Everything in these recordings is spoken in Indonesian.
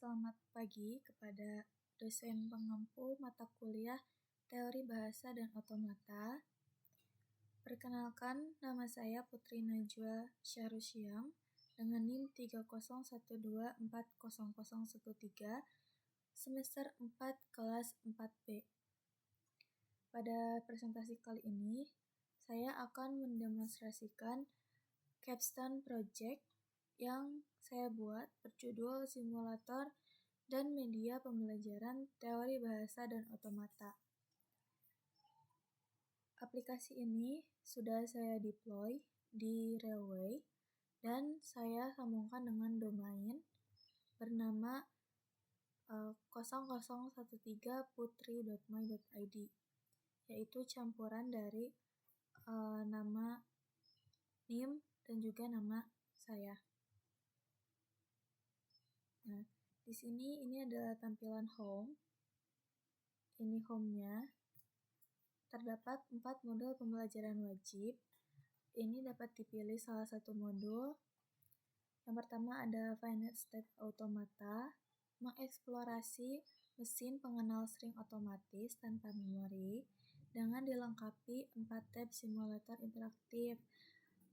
Selamat pagi kepada dosen pengampu mata kuliah Teori Bahasa dan Otomata. Perkenalkan, nama saya Putri Najwa Syahrusyam dengan NIM 301240013 semester 4 kelas 4B. Pada presentasi kali ini, saya akan mendemonstrasikan capstone project yang saya buat berjudul Simulator dan Media Pembelajaran Teori Bahasa dan Otomata. Aplikasi ini sudah saya deploy di Railway dan saya sambungkan dengan domain bernama 0013putri.my.id, yaitu campuran dari nama NIM dan juga nama saya. Nah, di sini ini adalah tampilan home. Ini home-nya. Terdapat 4 modul pembelajaran wajib. Ini dapat dipilih salah satu modul. Yang pertama ada Finite State Automata, mengeksplorasi mesin pengenal string otomatis tanpa memori dengan dilengkapi 4 tab simulator interaktif.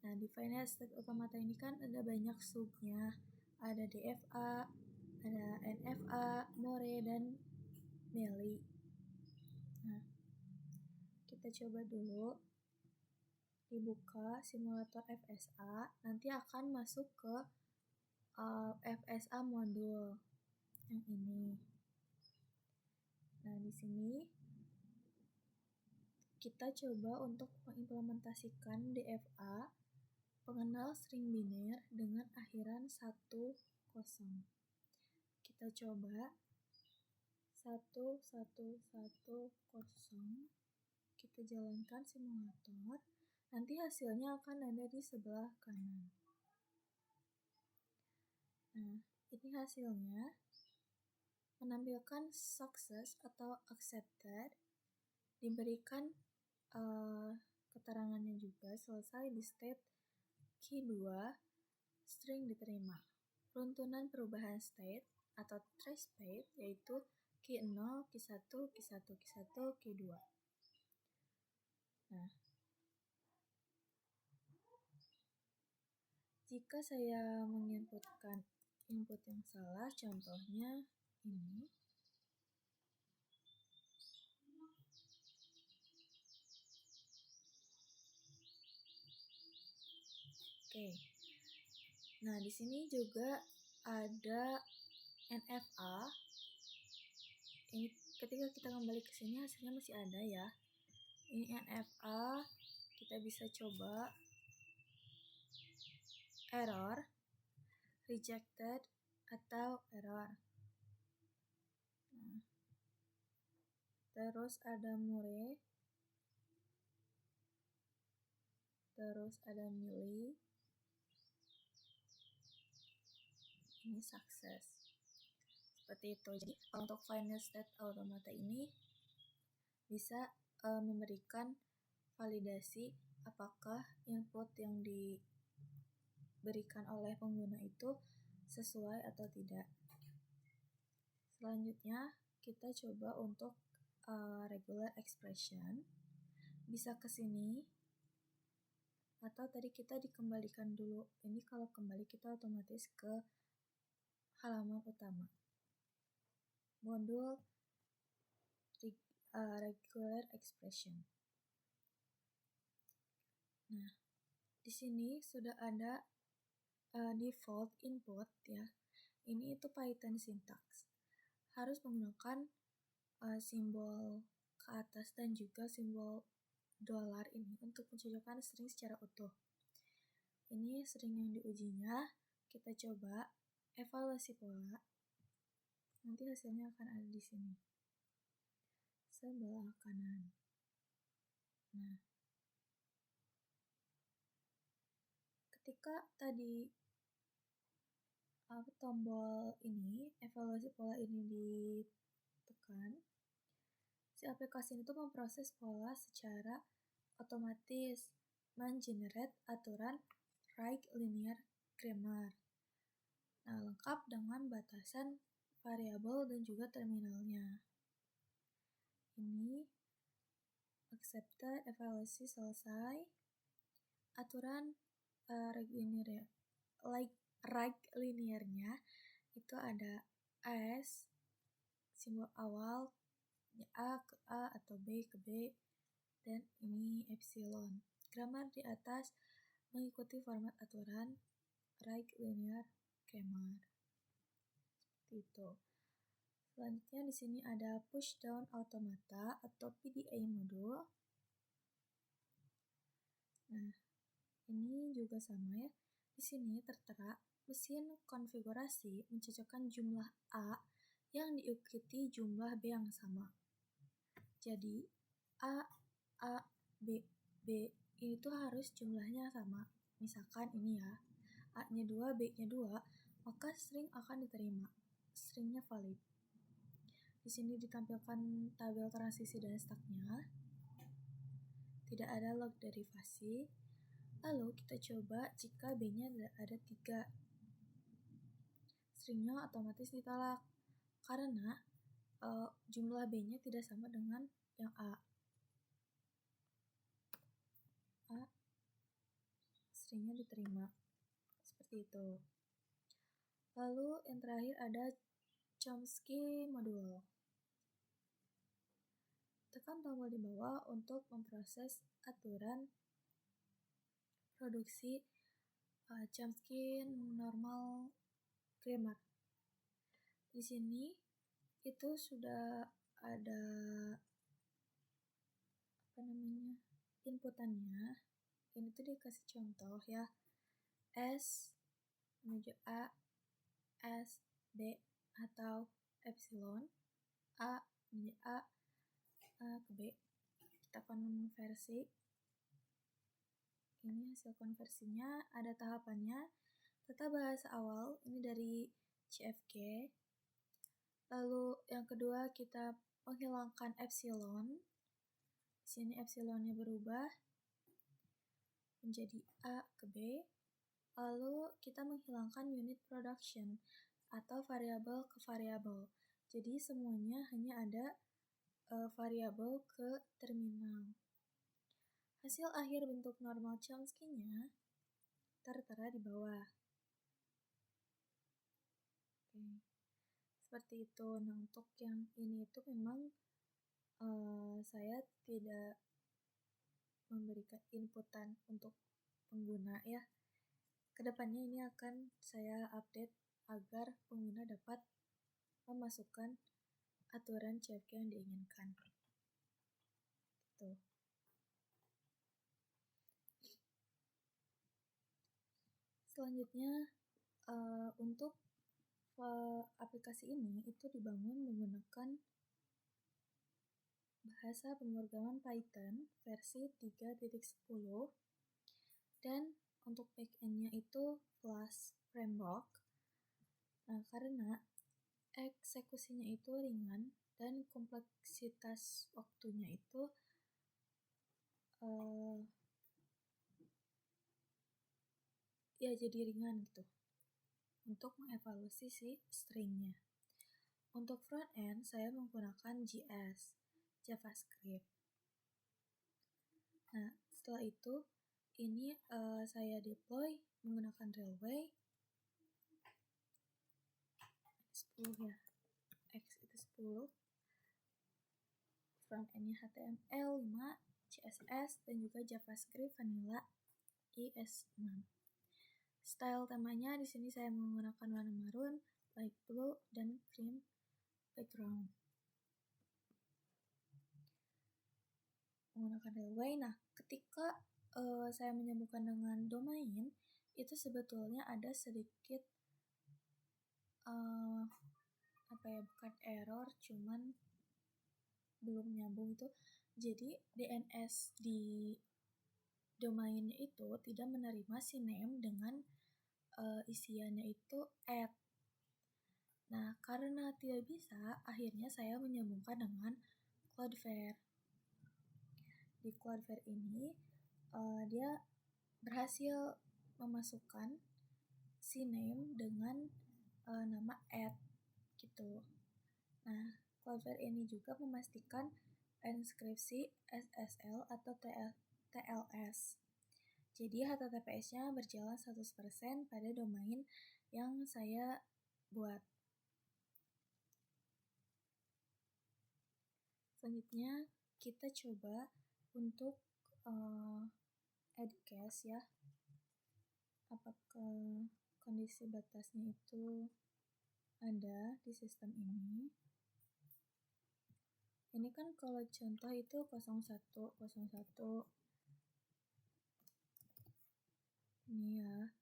Nah, di Finite State Automata ini kan ada banyak subnya. Ada DFA, ada NFA, More, dan Meli. Nah, kita coba dulu dibuka simulator FSA, nanti akan masuk ke FSA modul yang ini. Nah, di sini kita coba untuk mengimplementasikan DFA pengenal string biner dengan akhiran 10. Kita coba 1110. Kita jalankan simulator. Nanti hasilnya akan ada di sebelah kanan. Nah, ini hasilnya menampilkan success atau accepted, diberikan keterangannya juga selesai di state key 2, string diterima. Runtunan perubahan state atau trace state yaitu key 0, key 1, key 1, key 1, key 2. Nah, jika saya menginputkan input yang salah, contohnya ini. Oke. Nah, di sini juga ada NFA. Ini ketika kita kembali ke sini hasilnya masih ada ya. Ini NFA, kita bisa coba error, rejected, atau error. Nah, terus ada More, terus ada Mili. Ini sukses. Seperti itu. Jadi untuk Finite State Automata ini bisa memberikan validasi apakah input yang diberikan oleh pengguna itu sesuai atau tidak. Selanjutnya kita coba untuk regular expression. Bisa ke sini atau tadi kita dikembalikan dulu. Ini kalau kembali kita otomatis ke halaman utama. Modul regular expression. Nah, di sini sudah ada default input ya. Ini itu Python syntax. Harus menggunakan simbol ke atas dan juga simbol $, ini untuk mencocokkan string secara utuh. Ini string yang diujinya. Kita coba evaluasi pola. Nanti hasilnya akan ada di sini. Sebelah kanan. Nah, ketika tadi tombol ini, evaluasi pola ini ditekan, si aplikasi itu memproses pola secara otomatis, mengenerate aturan right linear grammar. Nah, lengkap dengan batasan variabel dan juga terminalnya. Ini accepted, evaluasi selesai. Aturan right linearnya itu ada as, simbol awal, A ke A atau B ke B, dan ini epsilon. Grammar di atas mengikuti format aturan right linear grammar. Seperti itu. Selanjutnya di sini ada push down automata atau PDA modul. Nah, ini juga sama ya. Di sini tertera mesin konfigurasi mencocokkan jumlah A yang diikuti jumlah B yang sama. Jadi A, B, ini tuh harus jumlahnya sama. Misalkan ini ya, A-nya 2, B-nya 2, maka string akan diterima. Stringnya valid. Di sini ditampilkan tabel transisi dan stucknya. Tidak ada log derivasi. Lalu kita coba jika B-nya ada 3. Stringnya otomatis ditolak karena jumlah B-nya tidak sama dengan yang A. Stringnya diterima. Seperti itu. Lalu yang terakhir ada Chomsky modul. Tekan tombol di bawah untuk memproses aturan produksi Chomsky normal grammar. Di sini itu sudah ada inputannya. Ini tuh dikasih contoh ya. S menuju A, S, B atau epsilon, A menuju A ke B. Kita konversi. Ini hasil konversinya, ada tahapannya. Tata bahasa awal, ini dari CFG. Lalu yang kedua kita menghilangkan epsilon. Di sini epsilonnya berubah menjadi A ke B. Lalu kita menghilangkan unit production atau variabel ke variabel. Jadi semuanya hanya ada variabel ke terminal. Hasil akhir bentuk normal Chomsky-nya tertera di bawah. Oke. Seperti itu. Nah, untuk yang ini itu memang saya tidak memberikan inputan untuk pengguna ya. Kedepannya ini akan saya update agar pengguna dapat memasukkan aturan CFG yang diinginkan. Gitu. Selanjutnya untuk aplikasi ini itu dibangun menggunakan bahasa pemrograman Python versi 3.10 dan untuk backend-nya itu Flash Framework. Nah, karena eksekusinya itu ringan dan kompleksitas waktunya itu ya jadi ringan gitu untuk mengevaluasi si stringnya. Untuk front end saya menggunakan JS, JavaScript. Nah, setelah itu ini saya deploy menggunakan Railway 10 ya, X itu 10. Front end-nya HTML 5, CSS dan juga JavaScript Vanilla ES6. Style temanya di sini saya menggunakan warna marun, light blue, dan cream background. Menggunakan Railway. Nah, ketika saya menyambungkan dengan domain, itu sebetulnya ada sedikit bukan error, cuman belum nyambung itu. Jadi DNS di domainnya itu tidak menerima si name dengan isiannya itu add. Nah, karena tidak bisa, akhirnya saya menyambungkan dengan Cloudflare. Di Cloudflare ini dia berhasil memasukkan si name dengan nama add gitu. Software ini juga memastikan enkripsi SSL atau TLS. Jadi HTTPS-nya berjalan 100% pada domain yang saya buat. Selanjutnya kita coba untuk add cache ya. Apakah kondisi batasnya itu ada di sistem ini? Ini kan kalau contoh itu 0101 ini ya.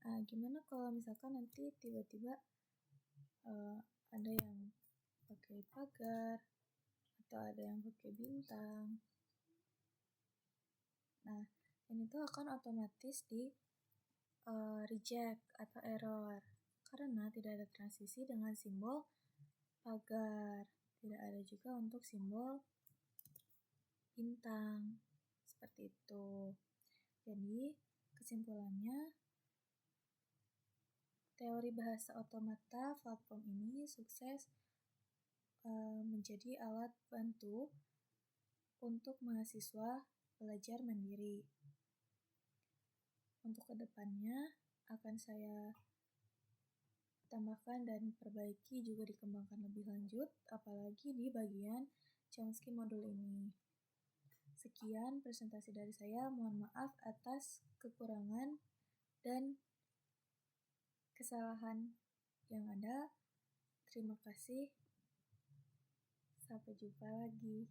Nah, gimana kalau misalkan nanti tiba-tiba ada yang pakai pagar atau ada yang pakai bintang. Nah, ini tuh akan otomatis di reject atau error karena tidak ada transisi dengan simbol pagar, tidak ada juga untuk simbol bintang, seperti itu. Jadi kesimpulannya, teori bahasa otomata platform ini sukses menjadi alat bantu untuk mahasiswa belajar mandiri. Untuk kedepannya akan saya tambahkan dan perbaiki, juga dikembangkan lebih lanjut, apalagi di bagian Chomsky modul ini. Sekian presentasi dari saya, mohon maaf atas kekurangan dan kesalahan yang ada. Terima kasih, sampai jumpa lagi.